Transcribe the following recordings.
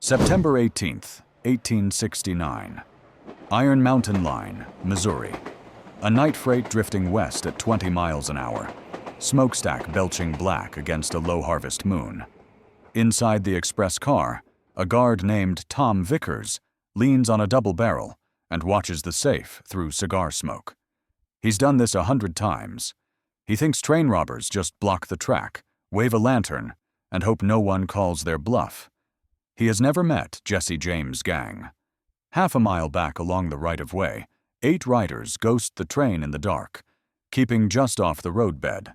September 18th, 1869. Iron Mountain Line, Missouri. A night freight drifting west at 20 miles an hour. Smokestack belching black against a low-harvest moon. Inside the express car, a guard named Tom Vickers leans on a double barrel and watches the safe through cigar smoke. He's done this 100 times. He thinks train robbers just block the track, wave a lantern, and hope no one calls their bluff. He has never met Jesse James' gang. Half a mile back along the right-of-way, 8 riders ghost the train in the dark, keeping just off the roadbed.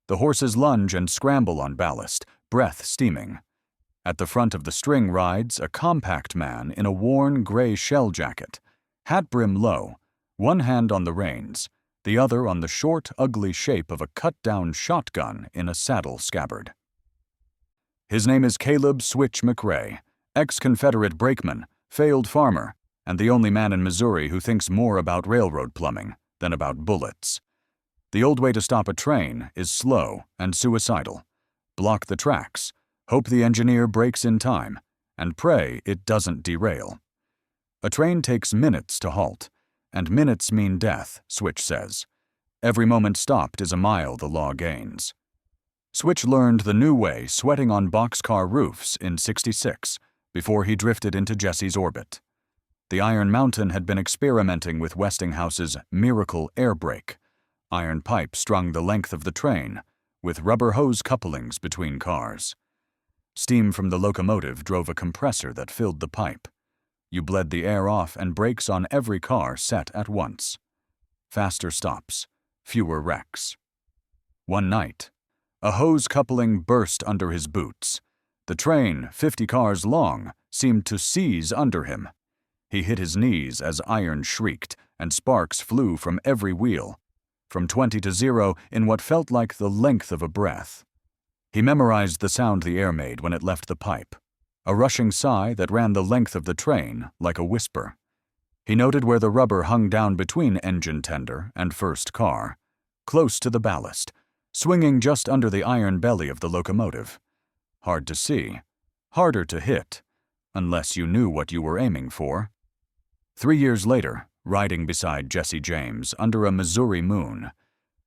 The horses lunge and scramble on ballast, breath steaming. At the front of the string rides a compact man in a worn gray shell jacket, hat brim low, one hand on the reins, the other on the short, ugly shape of a cut-down shotgun in a saddle scabbard. His name is Caleb Switch McRae, ex-Confederate brakeman, failed farmer, and the only man in Missouri who thinks more about railroad plumbing than about bullets. The old way to stop a train is slow and suicidal. Block the tracks, hope the engineer brakes in time, and pray it doesn't derail. A train takes minutes to halt, and minutes mean death, Switch says. Every moment stopped is a mile the law gains. Switch learned the new way sweating on boxcar roofs in '66, before he drifted into Jesse's orbit. The Iron Mountain had been experimenting with Westinghouse's Miracle air brake. Iron pipe strung the length of the train, with rubber hose couplings between cars. Steam from the locomotive drove a compressor that filled the pipe. You bled the air off and brakes on every car set at once. Faster stops, fewer wrecks. One night, a hose coupling burst under his boots. The train, 50 cars long, seemed to seize under him. He hit his knees as iron shrieked, and sparks flew from every wheel, from 20 to 0 in what felt like the length of a breath. He memorized the sound the air made when it left the pipe, a rushing sigh that ran the length of the train like a whisper. He noted where the rubber hung down between engine tender and first car, close to the ballast, swinging just under the iron belly of the locomotive. Hard to see, harder to hit, unless you knew what you were aiming for. 3 years later, riding beside Jesse James under a Missouri moon,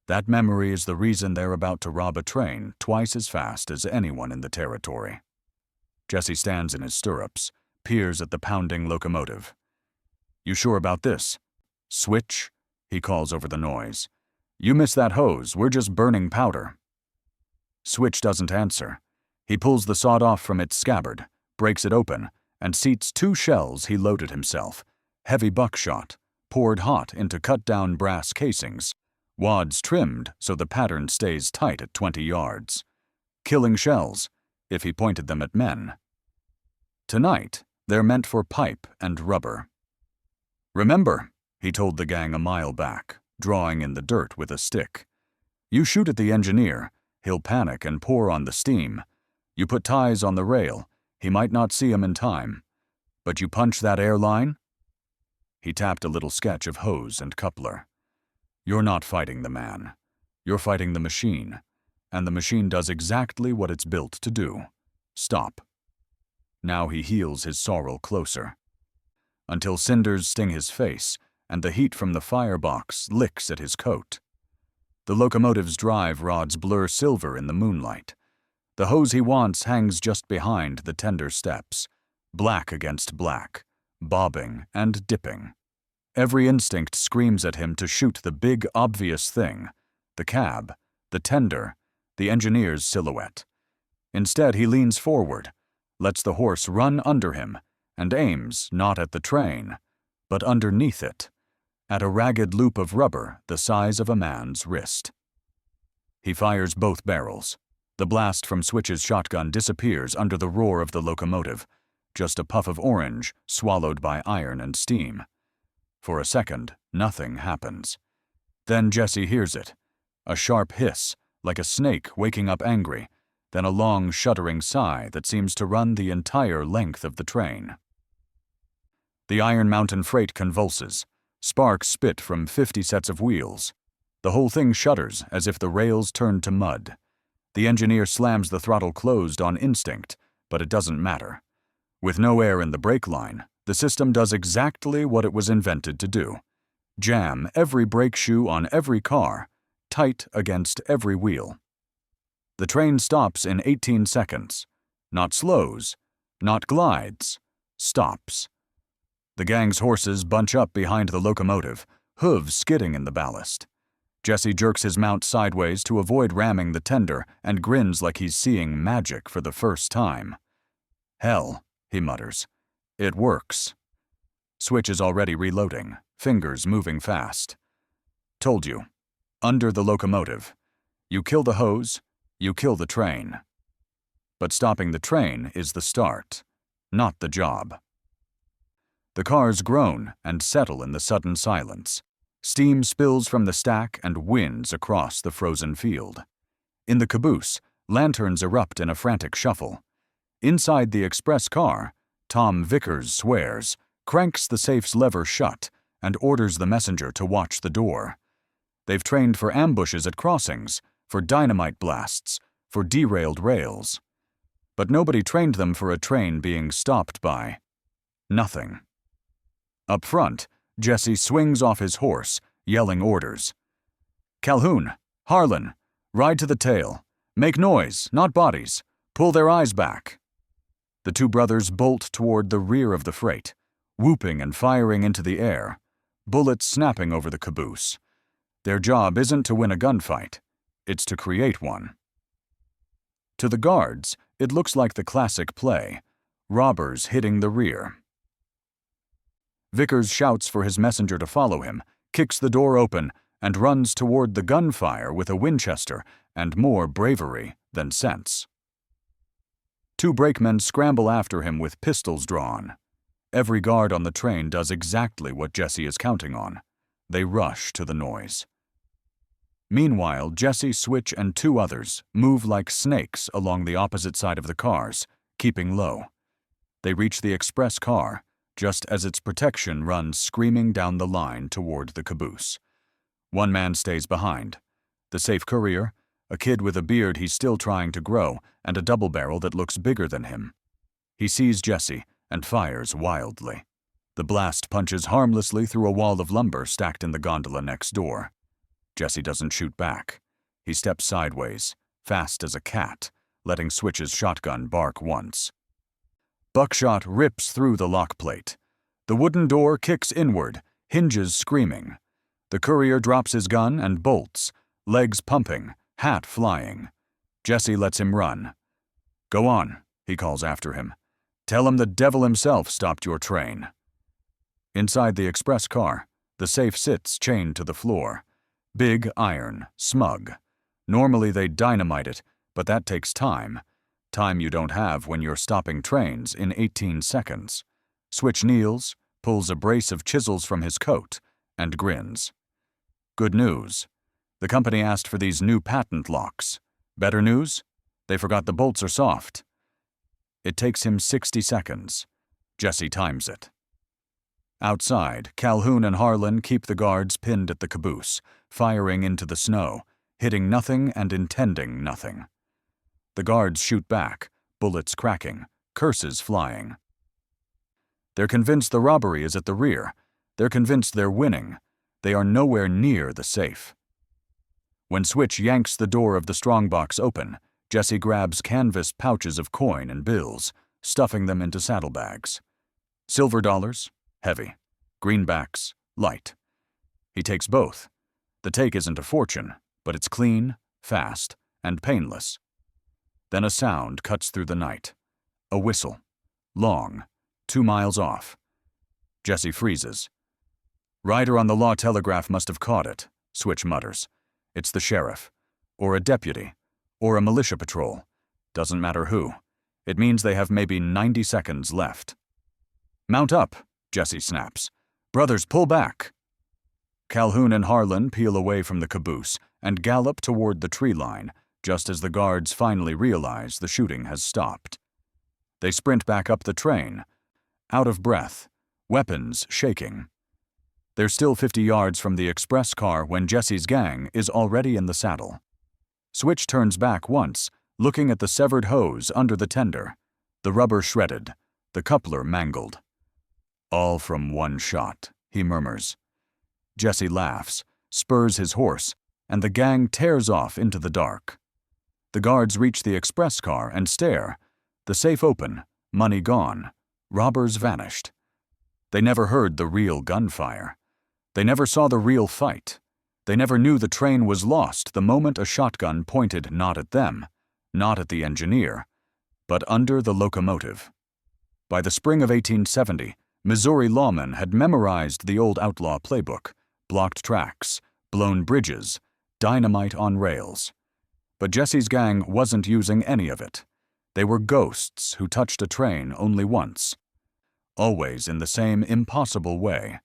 that memory is the reason they're about to rob a train twice as fast as anyone in the territory. Jesse stands in his stirrups, peers at the pounding locomotive. "You sure about this?" "Switch," he calls over the noise. "You miss that hose, we're just burning powder." Switch doesn't answer. He pulls the sawed-off from its scabbard, breaks it open, and seats 2 shells he loaded himself, heavy buckshot, poured hot into cut-down brass casings, wads trimmed so the pattern stays tight at 20 yards. Killing shells, if he pointed them at men. Tonight, they're meant for pipe and rubber. "Remember," he told the gang a mile back, drawing in the dirt with a stick. "You shoot at the engineer, he'll panic and pour on the steam. You put ties on the rail, he might not see 'em in time. But you punch that airline?" He tapped a little sketch of hose and coupler. "You're not fighting the man. You're fighting the machine, and the machine does exactly what it's built to do. Stop." Now he heels his sorrel closer, until cinders sting his face and the heat from the firebox licks at his coat. The locomotive's drive rods blur silver in the moonlight. The hose he wants hangs just behind the tender steps, black against black, bobbing and dipping. Every instinct screams at him to shoot the big, obvious thing, the cab, the tender, the engineer's silhouette. Instead, he leans forward, lets the horse run under him, and aims not at the train, but underneath it, at a ragged loop of rubber the size of a man's wrist. He fires both barrels. The blast from Switch's shotgun disappears under the roar of the locomotive, just a puff of orange swallowed by iron and steam. For a second, nothing happens. Then Jesse hears it, a sharp hiss, like a snake waking up angry, then a long, shuddering sigh that seems to run the entire length of the train. The Iron Mountain freight convulses. Sparks spit from 50 sets of wheels. The whole thing shudders as if the rails turned to mud. The engineer slams the throttle closed on instinct, but it doesn't matter. With no air in the brake line, the system does exactly what it was invented to do: jam every brake shoe on every car, tight against every wheel. The train stops in 18 seconds. Not slows, not glides, stops. The gang's horses bunch up behind the locomotive, hooves skidding in the ballast. Jesse jerks his mount sideways to avoid ramming the tender and grins like he's seeing magic for the first time. "Hell," he mutters. "It works." Switch is already reloading, fingers moving fast. "Told you. Under the locomotive. You kill the hose, you kill the train." But stopping the train is the start, not the job. The cars groan and settle in the sudden silence. Steam spills from the stack and winds across the frozen field. In the caboose, lanterns erupt in a frantic shuffle. Inside the express car, Tom Vickers swears, cranks the safe's lever shut, and orders the messenger to watch the door. They've trained for ambushes at crossings, for dynamite blasts, for derailed rails. But nobody trained them for a train being stopped by nothing. Up front, Jesse swings off his horse, yelling orders. "Calhoun, Harlan, ride to the tail. Make noise, not bodies. Pull their eyes back." The two brothers bolt toward the rear of the freight, whooping and firing into the air, bullets snapping over the caboose. Their job isn't to win a gunfight, it's to create one. To the guards, it looks like the classic play, robbers hitting the rear. Vickers shouts for his messenger to follow him, kicks the door open, and runs toward the gunfire with a Winchester and more bravery than sense. Two brakemen scramble after him with pistols drawn. Every guard on the train does exactly what Jesse is counting on. They rush to the noise. Meanwhile, Jesse, Switch, and two others move like snakes along the opposite side of the cars, keeping low. They reach the express car, just as its protection runs screaming down the line toward the caboose. One man stays behind. The safe courier, a kid with a beard he's still trying to grow, and a double barrel that looks bigger than him. He sees Jesse and fires wildly. The blast punches harmlessly through a wall of lumber stacked in the gondola next door. Jesse doesn't shoot back. He steps sideways, fast as a cat, letting Switch's shotgun bark once. Buckshot rips through the lock plate. The wooden door kicks inward, hinges screaming. The courier drops his gun and bolts, legs pumping, hat flying. Jesse lets him run. "Go on," he calls after him. "Tell him the devil himself stopped your train." Inside the express car, the safe sits chained to the floor. Big iron, smug. Normally they'd dynamite it, but that takes time. Time you don't have when you're stopping trains in 18 seconds. Switch kneels, pulls a brace of chisels from his coat, and grins. Good news. The company asked for these new patent locks. Better news? They forgot the bolts are soft. It takes him 60 seconds. Jesse times it. Outside, Calhoun and Harlan keep the guards pinned at the caboose, firing into the snow, hitting nothing and intending nothing. The guards shoot back, bullets cracking, curses flying. They're convinced the robbery is at the rear. They're convinced they're winning. They are nowhere near the safe. When Switch yanks the door of the strongbox open, Jesse grabs canvas pouches of coin and bills, stuffing them into saddlebags. Silver dollars, heavy. Greenbacks, light. He takes both. The take isn't a fortune, but it's clean, fast, and painless. Then a sound cuts through the night. A whistle. Long. 2 miles off. Jesse freezes. "Rider on the law telegraph must have caught it," Switch mutters. "It's the sheriff. Or a deputy. Or a militia patrol. Doesn't matter who. It means they have maybe 90 seconds left." "Mount up," Jesse snaps. "Brothers, pull back." Calhoun and Harlan peel away from the caboose and gallop toward the tree line, just as the guards finally realize the shooting has stopped. They sprint back up the train, out of breath, weapons shaking. They're still 50 yards from the express car when Jesse's gang is already in the saddle. Switch turns back once, looking at the severed hose under the tender, the rubber shredded, the coupler mangled. "All from one shot," he murmurs. Jesse laughs, spurs his horse, and the gang tears off into the dark. The guards reach the express car and stare. The safe open, money gone, robbers vanished. They never heard the real gunfire. They never saw the real fight. They never knew the train was lost the moment a shotgun pointed not at them, not at the engineer, but under the locomotive. By the spring of 1870, Missouri lawmen had memorized the old outlaw playbook: blocked tracks, blown bridges, dynamite on rails. But Jesse's gang wasn't using any of it. They were ghosts who touched a train only once. Always in the same impossible way.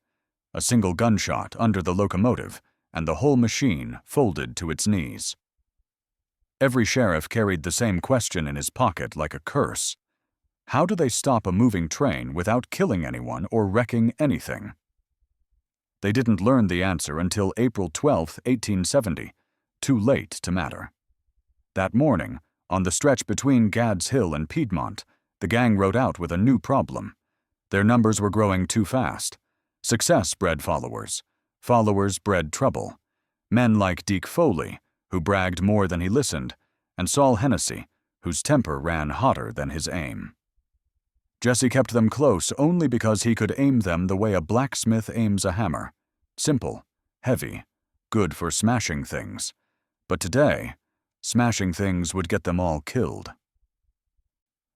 A single gunshot under the locomotive, and the whole machine folded to its knees. Every sheriff carried the same question in his pocket like a curse. How do they stop a moving train without killing anyone or wrecking anything? They didn't learn the answer until April 12, 1870, too late to matter. That morning, on the stretch between Gadd's Hill and Piedmont, the gang rode out with a new problem. Their numbers were growing too fast. Success bred followers. Followers bred trouble. Men like Deke Foley, who bragged more than he listened, and Saul Hennessy, whose temper ran hotter than his aim. Jesse kept them close only because he could aim them the way a blacksmith aims a hammer. Simple, heavy, good for smashing things. But today, smashing things would get them all killed.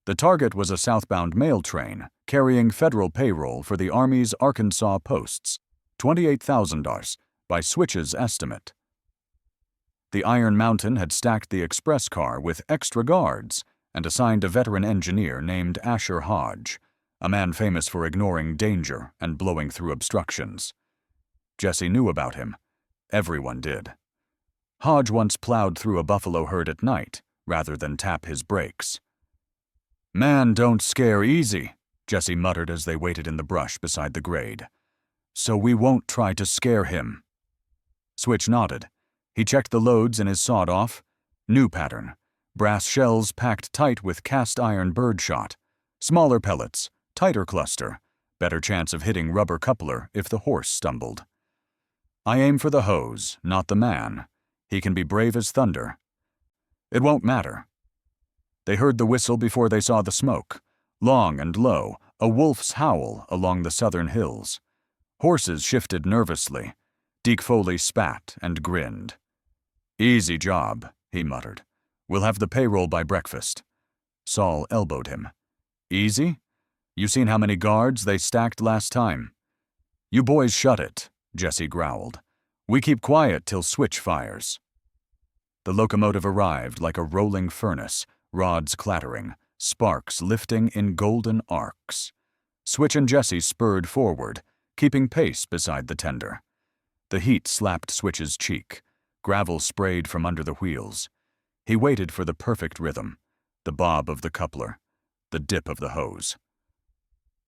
The target was a southbound mail train carrying federal payroll for the Army's Arkansas posts, $28,000 by Switch's estimate. The Iron Mountain had stacked the express car with extra guards and assigned a veteran engineer named Asher Hodge, a man famous for ignoring danger and blowing through obstructions. Jesse knew about him. Everyone did. Hodge once plowed through a buffalo herd at night rather than tap his brakes. "Man don't scare easy," Jesse muttered as they waited in the brush beside the grade. "So we won't try to scare him." Switch nodded. He checked the loads in his sawed-off. New pattern. Brass shells packed tight with cast-iron birdshot. Smaller pellets, tighter cluster. Better chance of hitting rubber coupler if the horse stumbled. "I aim for the hose, not the man. He can be brave as thunder." "It won't matter." They heard the whistle before they saw the smoke. Long and low, a wolf's howl along the southern hills. Horses shifted nervously. Deke Foley spat and grinned. "Easy job," he muttered. "We'll have the payroll by breakfast." Saul elbowed him. "Easy? You seen how many guards they stacked last time?" "You boys shut it," Jesse growled. "We keep quiet till Switch fires." The locomotive arrived like a rolling furnace, rods clattering, sparks lifting in golden arcs. Switch and Jesse spurred forward, keeping pace beside the tender. The heat slapped Switch's cheek. Gravel sprayed from under the wheels. He waited for the perfect rhythm, the bob of the coupler, the dip of the hose.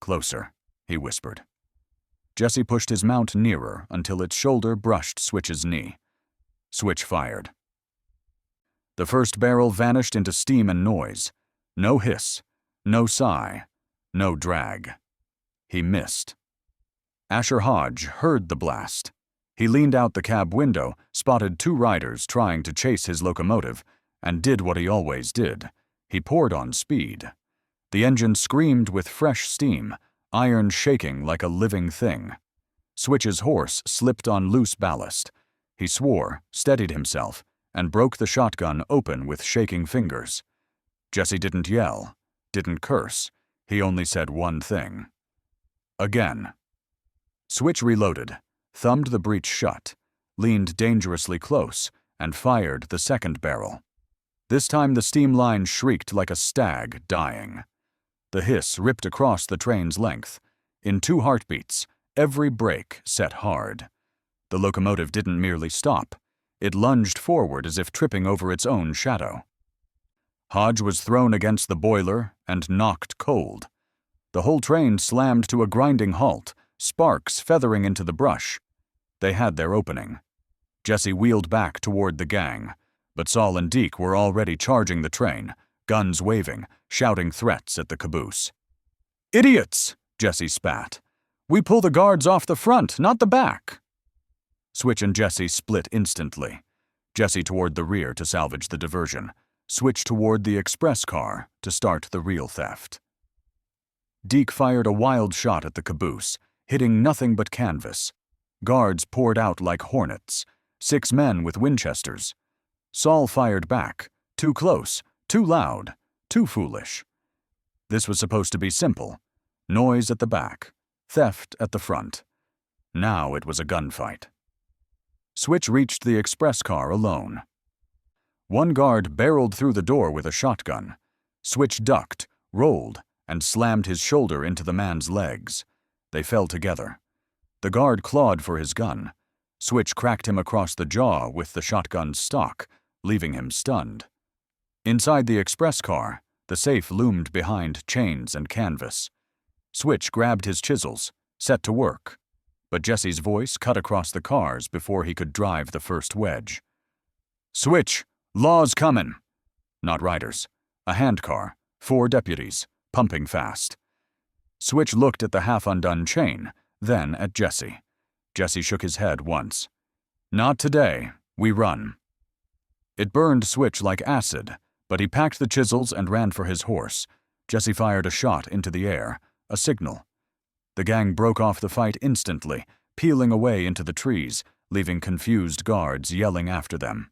"Closer," he whispered. Jesse pushed his mount nearer until its shoulder brushed Switch's knee. Switch fired. The first barrel vanished into steam and noise. No hiss, no sigh, no drag. He missed. Asher Hodge heard the blast. He leaned out the cab window, spotted two riders trying to chase his locomotive, and did what he always did. He poured on speed. The engine screamed with fresh steam, iron shaking like a living thing. Switch's horse slipped on loose ballast. He swore, steadied himself, and broke the shotgun open with shaking fingers. Jesse didn't yell, didn't curse. He only said one thing. "Again." Switch reloaded, thumbed the breech shut, leaned dangerously close, and fired the second barrel. This time the steam line shrieked like a stag dying. The hiss ripped across the train's length. In 2 heartbeats, every brake set hard. The locomotive didn't merely stop. It lunged forward as if tripping over its own shadow. Hodge was thrown against the boiler and knocked cold. The whole train slammed to a grinding halt, sparks feathering into the brush. They had their opening. Jesse wheeled back toward the gang, but Saul and Deke were already charging the train, guns waving, shouting threats at the caboose. "Idiots!" Jesse spat. "We pull the guards off the front, not the back." Switch and Jesse split instantly. Jesse toward the rear to salvage the diversion. Switch toward the express car to start the real theft. Deke fired a wild shot at the caboose, hitting nothing but canvas. Guards poured out like hornets. 6 men with Winchesters. Saul fired back. Too close, too loud, too foolish. This was supposed to be simple. Noise at the back, theft at the front. Now it was a gunfight. Switch reached the express car alone. One guard barreled through the door with a shotgun. Switch ducked, rolled, and slammed his shoulder into the man's legs. They fell together. The guard clawed for his gun. Switch cracked him across the jaw with the shotgun's stock, leaving him stunned. Inside the express car, the safe loomed behind chains and canvas. Switch grabbed his chisels, set to work, but Jesse's voice cut across the cars before he could drive the first wedge. "Switch! Law's comin'!" Not riders. A handcar, 4 deputies, pumping fast. Switch looked at the half-undone chain, then at Jesse. Jesse shook his head once. "Not today. We run." It burned Switch like acid, but he packed the chisels and ran for his horse. Jesse fired a shot into the air, a signal. The gang broke off the fight instantly, peeling away into the trees, leaving confused guards yelling after them.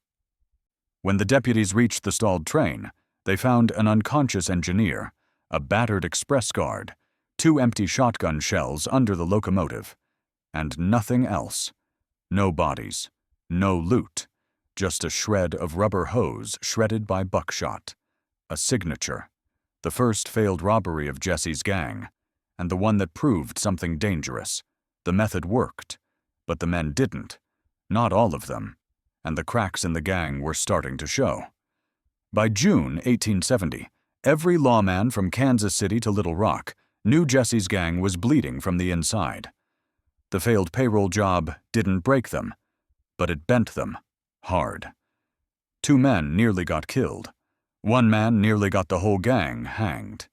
When the deputies reached the stalled train, they found an unconscious engineer, a battered express guard, 2 empty shotgun shells under the locomotive, and nothing else. No bodies, no loot, just a shred of rubber hose shredded by buckshot. A signature, the first failed robbery of Jesse's gang, and the one that proved something dangerous. The method worked, but the men didn't, not all of them, and the cracks in the gang were starting to show. By June 1870, every lawman from Kansas City to Little Rock knew Jesse's gang was bleeding from the inside. The failed payroll job didn't break them, but it bent them hard. 2 men nearly got killed. 1 man nearly got the whole gang hanged.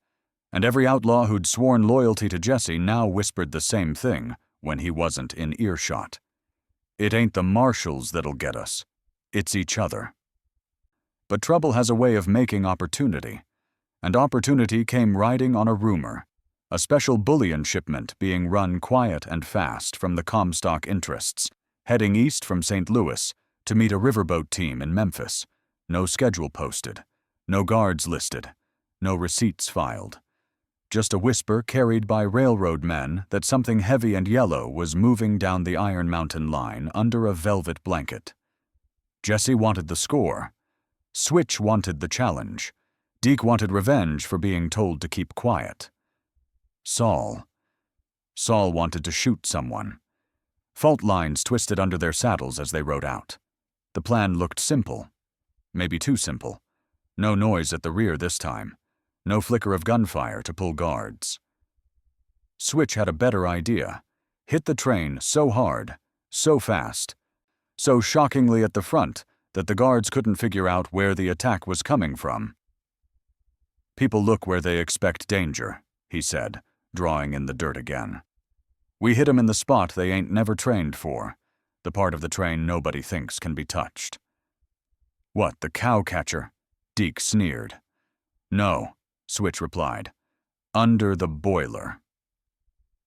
And every outlaw who'd sworn loyalty to Jesse now whispered the same thing when he wasn't in earshot. "It ain't the marshals that'll get us. It's each other." But trouble has a way of making opportunity, and opportunity came riding on a rumor, a special bullion shipment being run quiet and fast from the Comstock interests, heading east from St. Louis to meet a riverboat team in Memphis. No schedule posted, no guards listed, no receipts filed. Just a whisper carried by railroad men that something heavy and yellow was moving down the Iron Mountain line under a velvet blanket. Jesse wanted the score. Switch wanted the challenge. Deke wanted revenge for being told to keep quiet. Saul wanted to shoot someone. Fault lines twisted under their saddles as they rode out. The plan looked simple. Maybe too simple. No noise at the rear this time. No flicker of gunfire to pull guards. Switch had a better idea. Hit the train so hard, so fast, so shockingly at the front that the guards couldn't figure out where the attack was coming from. "People look where they expect danger," he said, drawing in the dirt again. "We hit 'em in the spot they ain't never trained for, the part of the train nobody thinks can be touched." "What, the cow catcher?" Deke sneered. "No," Switch replied. "Under the boiler."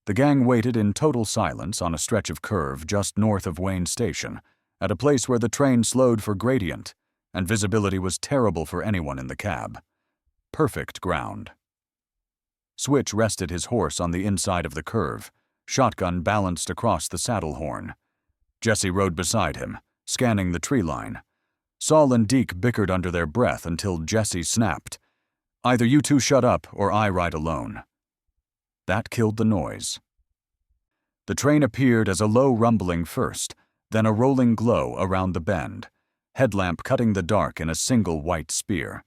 The gang waited in total silence on a stretch of curve just north of Wayne Station, at a place where the train slowed for gradient, and visibility was terrible for anyone in the cab. Perfect ground. Switch rested his horse on the inside of the curve, shotgun balanced across the saddle horn. Jesse rode beside him, scanning the tree line. Saul and Deke bickered under their breath until Jesse snapped, "Either you two shut up or I ride alone." That killed the noise. The train appeared as a low rumbling first, then a rolling glow around the bend, headlamp cutting the dark in a single white spear.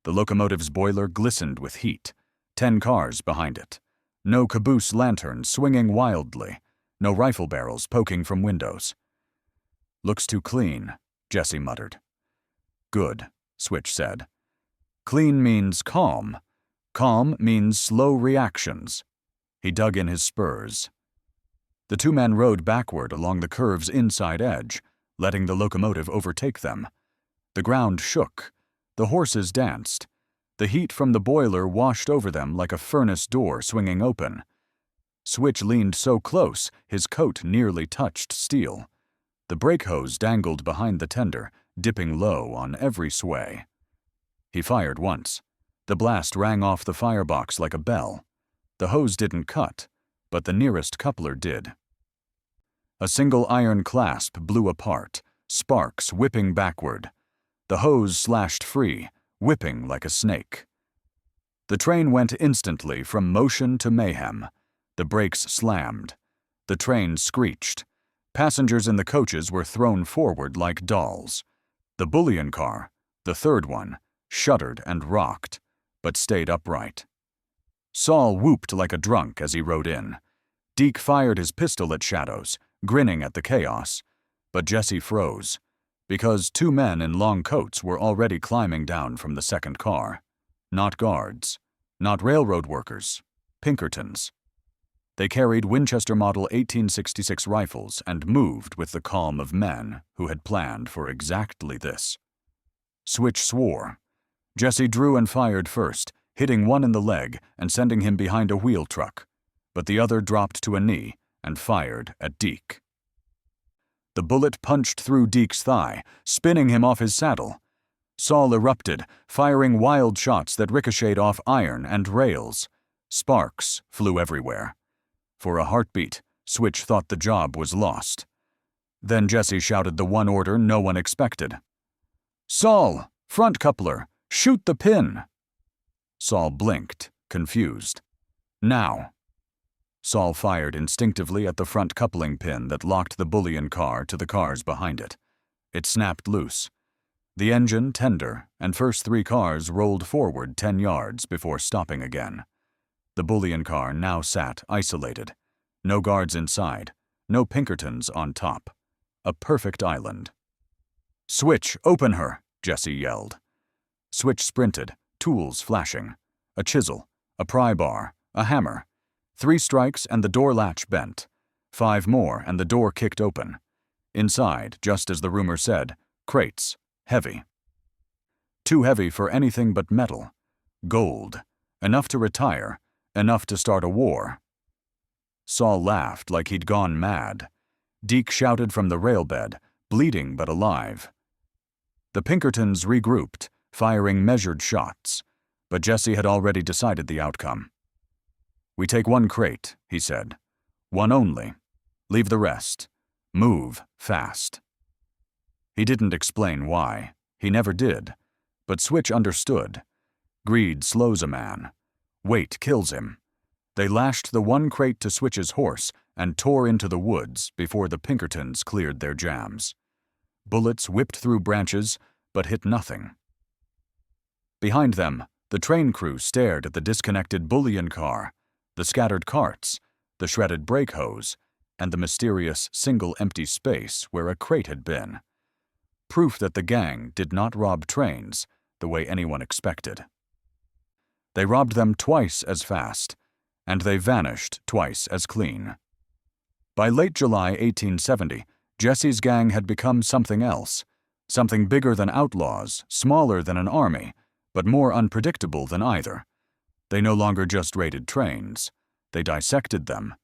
The locomotive's boiler glistened with heat, 10 cars behind it. No caboose lanterns swinging wildly, no rifle barrels poking from windows. "Looks too clean," Jesse muttered. "Good," Switch said. "Clean means calm. Calm means slow reactions, He dug in his spurs. The two men rode backward along the curve's inside edge, letting the locomotive overtake them. The ground shook. The horses danced. The heat from the boiler washed over them like a furnace door swinging open. Switch leaned so close his coat nearly touched steel. The brake hose dangled behind the tender, dipping low on every sway. He fired once. The blast rang off the firebox like a bell. The hose didn't cut, but the nearest coupler did. A single iron clasp blew apart, sparks whipping backward. The hose slashed free, whipping like a snake. The train went instantly from motion to mayhem. The brakes slammed. The train screeched. Passengers in the coaches were thrown forward like dolls. The bullion car, the third one, shuddered and rocked, but stayed upright. Saul whooped like a drunk as he rode in. Deke fired his pistol at Shadows, grinning at the chaos, but Jesse froze, because two men in long coats were already climbing down from the second car. Not guards, not railroad workers, Pinkertons. They carried Winchester Model 1866 rifles and moved with the calm of men who had planned for exactly this. Switch swore. Jesse drew and fired first, hitting one in the leg and sending him behind a wheel truck, but the other dropped to a knee and fired at Deke. The bullet punched through Deke's thigh, spinning him off his saddle. Saul erupted, firing wild shots that ricocheted off iron and rails. Sparks flew everywhere. For a heartbeat, Switch thought the job was lost. Then Jesse shouted the one order no one expected. "Saul, front coupler, shoot the pin!" Saul blinked, confused. "Now." Saul fired instinctively at the front coupling pin that locked the bullion car to the cars behind it. It snapped loose. The engine, tender, and first three cars rolled forward 10 yards before stopping again. The bullion car now sat isolated. No guards inside, no Pinkertons on top. A perfect island. "Switch, open her!" Jesse yelled. Switch sprinted, tools flashing. A chisel, a pry bar, a hammer. 3 strikes and the door latch bent. 5 more and the door kicked open. Inside, just as the rumor said, crates, heavy. Too heavy for anything but metal. Gold. Enough to retire. Enough to start a war. Saul laughed like he'd gone mad. Deke shouted from the railbed, bleeding but alive. The Pinkertons regrouped, firing measured shots, but Jesse had already decided the outcome. "We take 1 crate," he said. "1 only. Leave the rest. Move fast." He didn't explain why. He never did. But Switch understood. Greed slows a man. Weight kills him. They lashed the 1 crate to Switch's horse and tore into the woods before the Pinkertons cleared their jams. Bullets whipped through branches, but hit nothing. Behind them, the train crew stared at the disconnected bullion car, the scattered carts, the shredded brake hose, and the mysterious single empty space where a crate had been. Proof that the gang did not rob trains the way anyone expected. They robbed them twice as fast, and they vanished twice as clean. By late July 1870, Jesse's gang had become something else, something bigger than Outlaws, smaller than an army, but more unpredictable than either. They no longer just raided trains. They dissected them.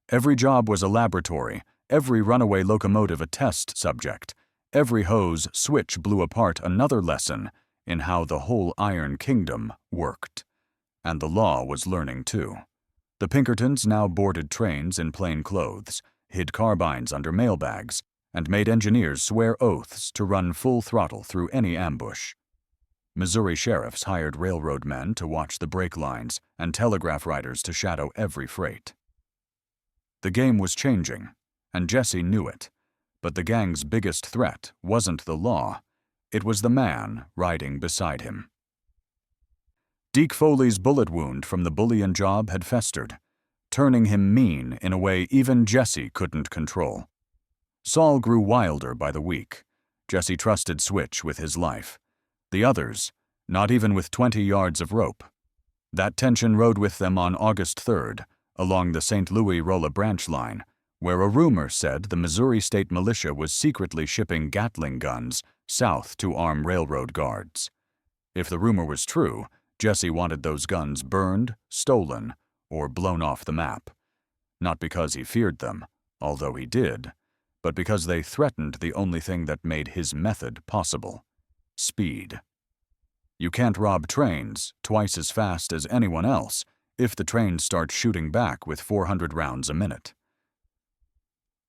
Every job was a laboratory, every runaway locomotive a test subject, every hose switch blew apart another lesson in how the whole Iron Kingdom worked. And the law was learning too. The Pinkertons now boarded trains in plain clothes, hid carbines under mailbags, and made engineers swear oaths to run full throttle through any ambush. Missouri sheriffs hired railroad men to watch the brake lines and telegraph riders to shadow every freight. The game was changing, and Jesse knew it, but the gang's biggest threat wasn't the law, it was the man riding beside him. Deke Foley's bullet wound from the bullion job had festered, turning him mean in a way even Jesse couldn't control. Saul grew wilder by the week. Jesse trusted Switch with his life. The others, not even with 20 yards of rope. That tension rode with them on August 3rd, along the St. Louis-Rolla branch line, where a rumor said the Missouri State Militia was secretly shipping Gatling guns south to arm railroad guards. If the rumor was true, Jesse wanted those guns burned, stolen, or blown off the map. Not because he feared them, although he did, but because they threatened the only thing that made his method possible: speed. You can't rob trains twice as fast as anyone else if the trains start shooting back with 400 rounds a minute.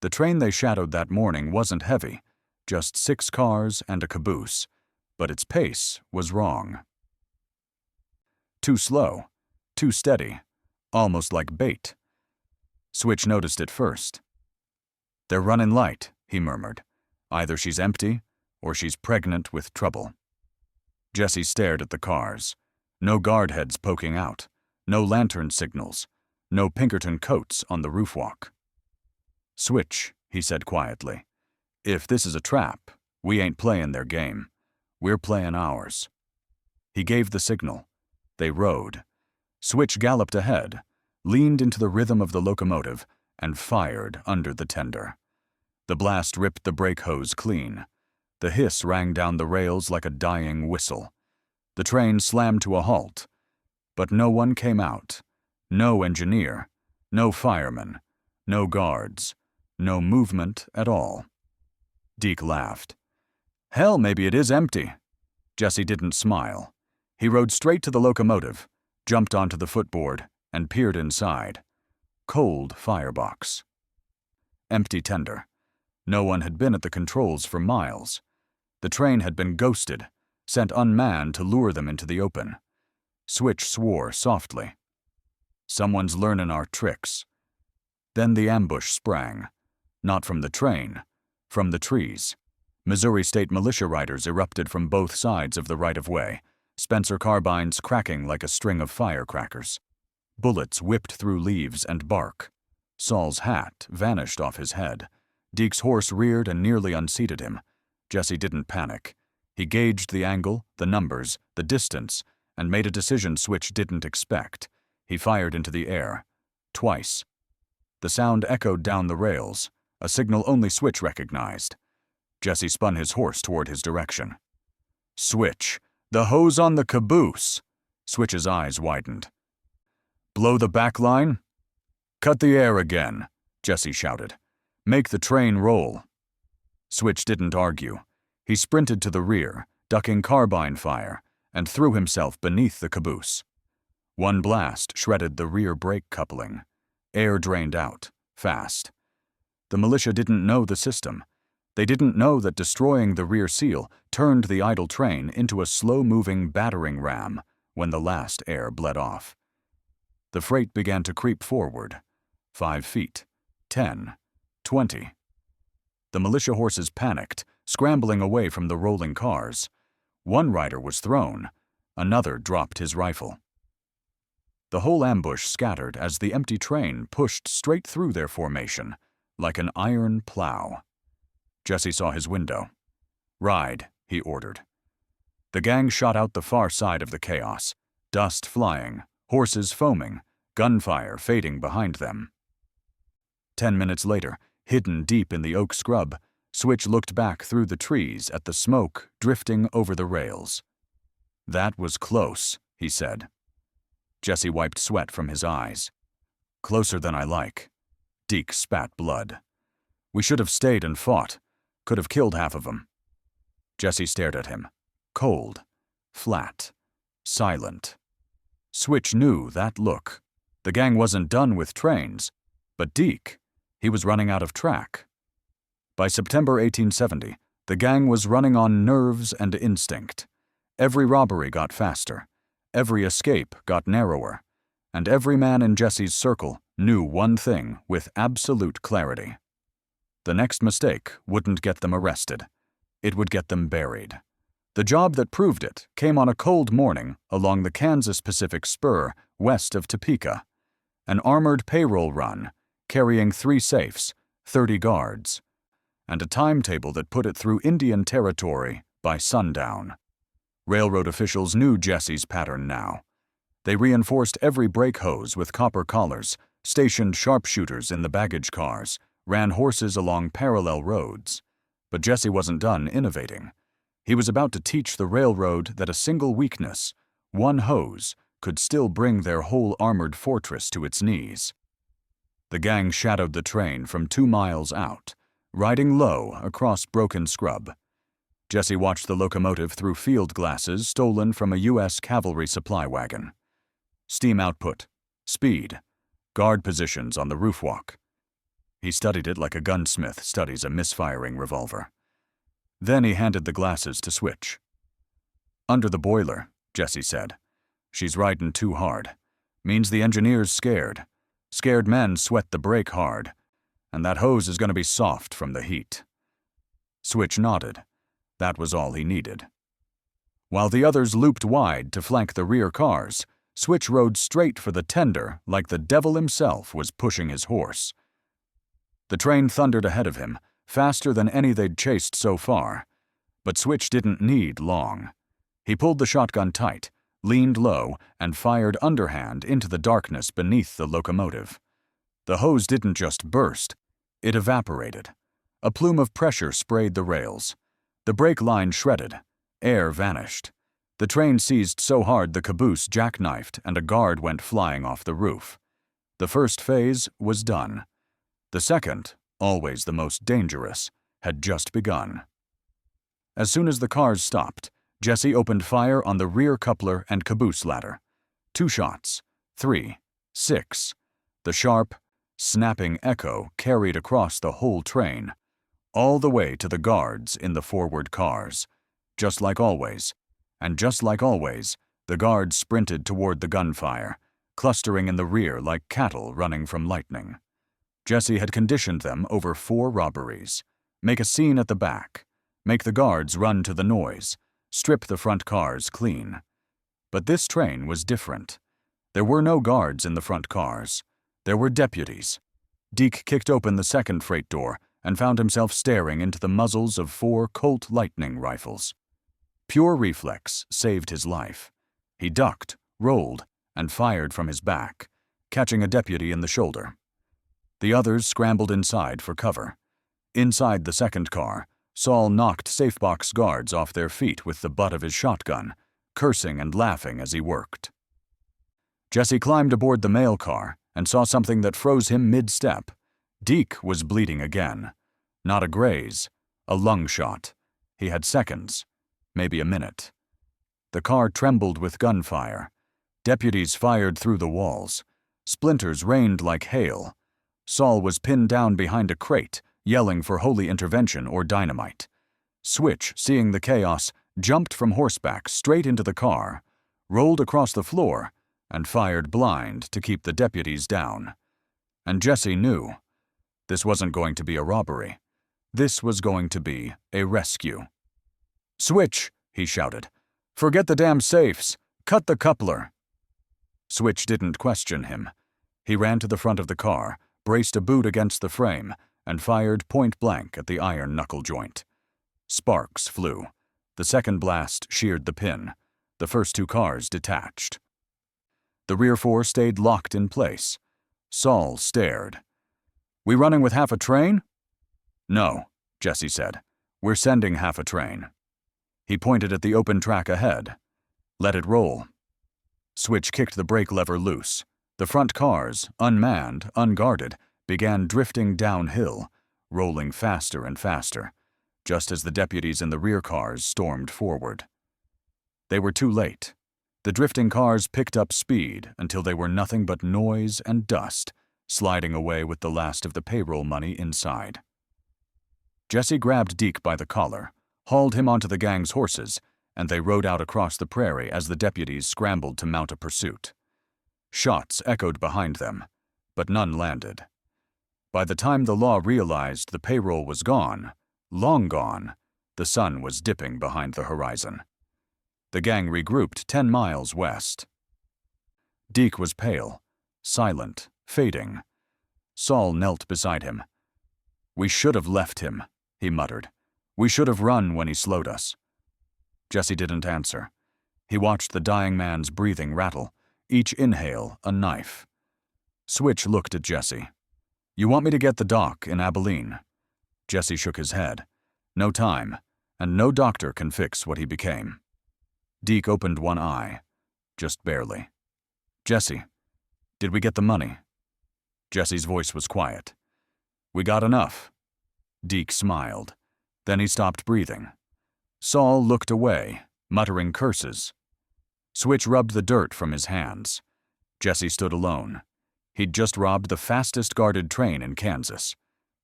The train they shadowed that morning wasn't heavy, just 6 cars and a caboose, but its pace was wrong. Too slow, too steady, almost like bait. Switch noticed it first. "They're running light," he murmured. "Either she's empty, or she's pregnant with trouble." Jesse stared at the cars. No guard heads poking out, no lantern signals, no Pinkerton coats on the roofwalk. "Switch," he said quietly. "If this is a trap, we ain't playing their game. We're playing ours." He gave the signal. They rode. Switch galloped ahead, leaned into the rhythm of the locomotive, and fired under the tender. The blast ripped the brake hose clean. The hiss rang down the rails like a dying whistle. The train slammed to a halt, but no one came out. No engineer, no fireman, no guards, no movement at all. Deke laughed. "Hell, maybe it is empty." Jesse didn't smile. He rode straight to the locomotive, jumped onto the footboard, and peered inside. Cold firebox. Empty tender. No one had been at the controls for miles. The train had been ghosted, sent unmanned to lure them into the open. Switch swore softly. "Someone's learning our tricks." Then the ambush sprang. Not from the train, from the trees. Missouri State Militia riders erupted from both sides of the right-of-way, Spencer carbines cracking like a string of firecrackers. Bullets whipped through leaves and bark. Saul's hat vanished off his head. Deke's horse reared and nearly unseated him. Jesse didn't panic. He gauged the angle, the numbers, the distance, and made a decision Switch didn't expect. He fired into the air. Twice. The sound echoed down the rails, a signal only Switch recognized. Jesse spun his horse toward his direction. "Switch, the hose on the caboose!" Switch's eyes widened. "Blow the back line?" "Cut the air again," Jesse shouted. "Make the train roll." Switch didn't argue. He sprinted to the rear, ducking carbine fire, and threw himself beneath the caboose. One blast shredded the rear brake coupling. Air drained out, fast. The militia didn't know the system. They didn't know that destroying the rear seal turned the idle train into a slow-moving battering ram when the last air bled off. The freight began to creep forward. 5 feet, 10, 20. The militia horses panicked, scrambling away from the rolling cars. One rider was thrown. Another dropped his rifle. The whole ambush scattered as the empty train pushed straight through their formation, like an iron plow. Jesse saw his window. "Ride," he ordered. The gang shot out the far side of the chaos, dust flying, horses foaming, gunfire fading behind them. 10 minutes later, hidden deep in the oak scrub, Switch looked back through the trees at the smoke drifting over the rails. "That was close," he said. Jesse wiped sweat from his eyes. "Closer than I like." Deke spat blood. "We should have stayed and fought. Could have killed half of them." Jesse stared at him. Cold, flat, silent. Switch knew that look. The gang wasn't done with trains, but Deke, he was running out of track. By September 1870, the gang was running on nerves and instinct. Every robbery got faster, every escape got narrower, and every man in Jesse's circle knew one thing with absolute clarity. The next mistake wouldn't get them arrested. It would get them buried. The job that proved it came on a cold morning along the Kansas Pacific Spur west of Topeka. An armored payroll run, carrying 3 safes, 30 guards, and a timetable that put it through Indian Territory by sundown. Railroad officials knew Jesse's pattern now. They reinforced every brake hose with copper collars, stationed sharpshooters in the baggage cars, ran horses along parallel roads. But Jesse wasn't done innovating. He was about to teach the railroad that a single weakness, one hose, could still bring their whole armored fortress to its knees. The gang shadowed the train from 2 miles out, riding low across broken scrub. Jesse watched the locomotive through field glasses stolen from a U.S. cavalry supply wagon. Steam output, speed, guard positions on the roof walk. He studied it like a gunsmith studies a misfiring revolver. Then he handed the glasses to Switch. "Under the boiler," Jesse said. "She's riding too hard. Means the engineer's scared. Scared men sweat the brake hard, and that hose is going to be soft from the heat." Switch nodded. That was all he needed. While the others looped wide to flank the rear cars, Switch rode straight for the tender like the devil himself was pushing his horse. The train thundered ahead of him, faster than any they'd chased so far. But Switch didn't need long. He pulled the shotgun tight, leaned low, and fired underhand into the darkness beneath the locomotive. The hose didn't just burst, it evaporated. A plume of pressure sprayed the rails. The brake line shredded. Air vanished. The train seized so hard the caboose jackknifed and a guard went flying off the roof. The first phase was done. The second, always the most dangerous, had just begun. As soon as the cars stopped, Jesse opened fire on the rear coupler and caboose ladder. 2 shots, 3, 6. The sharp, snapping echo carried across the whole train, all the way to the guards in the forward cars. Just like always, and just like always, the guards sprinted toward the gunfire, clustering in the rear like cattle running from lightning. Jesse had conditioned them over 4 robberies. Make a scene at the back. Make the guards run to the noise. Strip the front cars clean. But this train was different. There were no guards in the front cars. There were deputies. Deke kicked open the second freight door and found himself staring into the muzzles of 4 Colt Lightning rifles. Pure reflex saved his life. He ducked, rolled, and fired from his back, catching a deputy in the shoulder. The others scrambled inside for cover. Inside the second car, Saul knocked safebox guards off their feet with the butt of his shotgun, cursing and laughing as he worked. Jesse climbed aboard the mail car and saw something that froze him mid-step. Deke was bleeding again. Not a graze, a lung shot. He had seconds, maybe a minute. The car trembled with gunfire. Deputies fired through the walls. Splinters rained like hail. Saul was pinned down behind a crate, yelling for holy intervention or dynamite. Switch, seeing the chaos, jumped from horseback straight into the car, rolled across the floor, and fired blind to keep the deputies down. And Jesse knew. This wasn't going to be a robbery. This was going to be a rescue. "Switch," he shouted. "Forget the damn safes. Cut the coupler." Switch didn't question him. He ran to the front of the car, braced a boot against the frame, and fired point blank at the iron knuckle joint. Sparks flew. The second blast sheared the pin. The first 2 cars detached. The rear 4 stayed locked in place. Saul stared. "We running with half a train?" "No," Jesse said. "We're sending half a train." He pointed at the open track ahead. "Let it roll." Switch kicked the brake lever loose. The front cars, unmanned, unguarded, began drifting downhill, rolling faster and faster, just as the deputies in the rear cars stormed forward. They were too late. The drifting cars picked up speed until they were nothing but noise and dust, sliding away with the last of the payroll money inside. Jesse grabbed Deke by the collar, hauled him onto the gang's horses, and they rode out across the prairie as the deputies scrambled to mount a pursuit. Shots echoed behind them, but none landed. By the time the law realized the payroll was gone, long gone, the sun was dipping behind the horizon. The gang regrouped 10 miles west. Deke was pale, silent, fading. Saul knelt beside him. "We should have left him," he muttered. "We should have run when he slowed us." Jesse didn't answer. He watched the dying man's breathing rattle, each inhale a knife. Switch looked at Jesse. "You want me to get the doc in Abilene?" Jesse shook his head. "No time, and no doctor can fix what he became." Deke opened one eye, just barely. "Jesse, did we get the money?" Jesse's voice was quiet. "We got enough." Deke smiled. Then he stopped breathing. Saul looked away, muttering curses. Switch rubbed the dirt from his hands. Jesse stood alone. He'd just robbed the fastest guarded train in Kansas.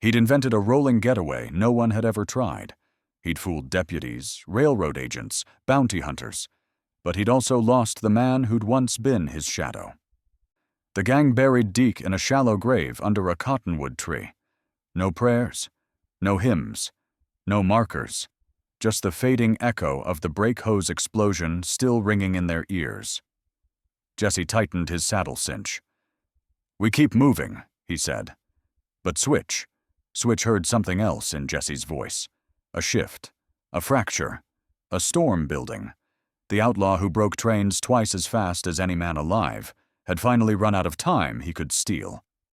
He'd invented a rolling getaway no one had ever tried. He'd fooled deputies, railroad agents, bounty hunters. But he'd also lost the man who'd once been his shadow. The gang buried Deke in a shallow grave under a cottonwood tree. No prayers, no hymns, no markers, just the fading echo of the brake hose explosion still ringing in their ears. Jesse tightened his saddle cinch. "We keep moving," he said. But Switch heard something else in Jesse's voice. A shift, a fracture, a storm building. The outlaw who broke trains twice as fast as any man alive had finally run out of time he could steal.